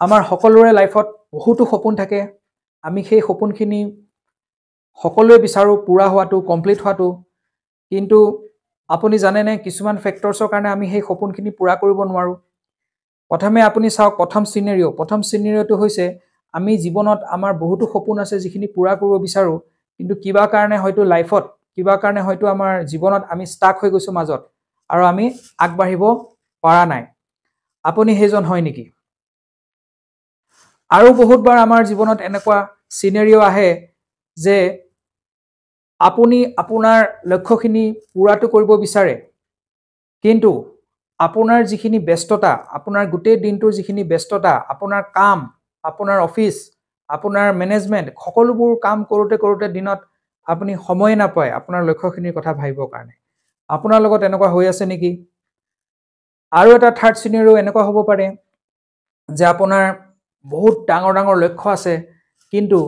আমাৰ সকলোৰে লাইফত বহুতো সপোন থাকে আমি সেই সপোনখিনি সকলোৱে বিচাৰো পুৰা হোৱাটো কমপ্লিট হোৱাটো কিন্তু আপুনি জানেনে কিছুমান ফেক্টৰছৰ কাৰণে আমি সেই সপোনখিনি পুৰা কৰিব নোৱাৰো প্ৰথমে আপুনি চাওক প্ৰথম সিনাৰিওটো হৈছে আমি জীৱনত আমাৰ বহুতো সপোন আছে যিখিনি পুৰা কৰিব বিচাৰো কিন্তু কিবা কাৰণে হয়তো লাইফত কিবা কাৰণে হয়তো আমাৰ জীৱনত আমি ষ্টাক হৈ গৈছো মাজত আৰু আমি আগবাঢ়িব পৰা নাই আপুনি হেজন হয় নেকি আৰু বহুতবাৰ আমাৰ জীৱনত এনেকুৱা সিনাৰিও আহে যে আপুনি আপোনাৰ লক্ষ্যখিনি পুৰাটো কৰিব বিচাৰে কিন্তু আপোনাৰ যিখিনি ব্যস্ততা আপোনাৰ গোটেই দিনটোৰ যিখিনি ব্যস্ততা আপোনাৰ কাম আপোনাৰ অফিস আপোনাৰ মেনেজমেন্ট সকলোবোৰ কাম কৰোতে দিনত আপুনি সময় নাপায় আপোনাৰ লক্ষ্যখিনিৰ কথা ভাবিবৰ কাৰণে আপোনাৰ লগত এনেকুৱা হৈ আছে নেকি আৰু এটা থাৰ্ড সিনাৰিও এনেকুৱা হ'ব পাৰে যে আপোনাৰ বহুত ডাঙৰ লক্ষ্য আছে কিন্তু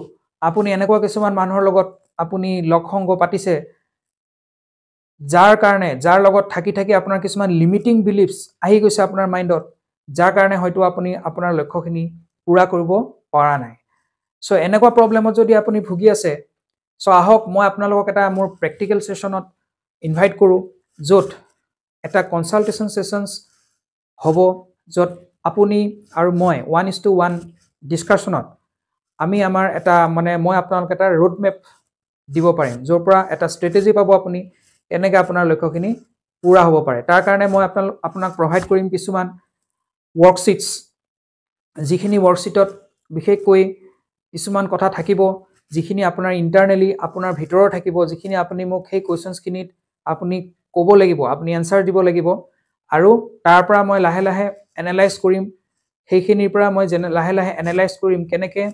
আপুনি এনেকুৱা কিছুমান মানুহৰ লগত আপুনি লক্ষংগ পাতিছে যাৰ লগত থাকি আপোনাৰ কিছুমান লিমিটিং বিলিফছ আহি গৈছে আপোনাৰ মাইন্ডত যাৰ কাৰণে হয়তো আপুনি আপোনাৰ লক্ষ্যখিনি পুৰা কৰিব পৰা নাই সো এনেকুৱা প্ৰবলেমত যদি আপুনি ভুগি আছে সো আহক মই আপোনালোকক এটা মোৰ প্ৰেক্টিকেল সেশনত ইনভাইট কৰো যত এটা কনসালটেশন সেশনস হ'ব যত আপুনি আৰু মই 1:1 ডিসকাশনত আমি আমাৰ এটা মানে মই আপোনালোক এটা ৰোড মেপ দিব পাৰিম যৰ পৰা এটা স্ট্ৰেটেজি পাব আপুনি এনেকৈ আপোনাৰ লক্ষ্যখিনি পুৰা হ'ব পাৰে তাৰ কাৰণে মই আপোনাক প্ৰভাইড কৰিম কিছুমান ওয়াৰ্কশিটস যিখিনি ওয়াৰ্কশিটত বিশেষকৈ কিছুমান কথা থাকিব যিখিনি আপোনাৰ ইন্টাৰনেলি আপোনাৰ ভিতৰৰ থাকিব যিখিনি আপুনি মোক সেই কোৱেশ্চনছখিনিত আপুনি ক'ব লাগিব আপুনি আনসাৰ দিব লাগিব আৰু তাৰ পৰা মই লাহে লাহে এনালাইজ কৰিম সেইখিনিৰ পৰা মই লাহে লাহে এনালাইজ কৰিম কেনেকৈ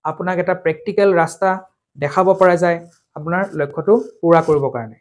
আপোনাক এটা প্ৰেক্টিকেল ৰাস্তা দেখাব পৰা যায় আপোনাৰ লক্ষ্যটো পুৰা কৰিবৰ কাৰণে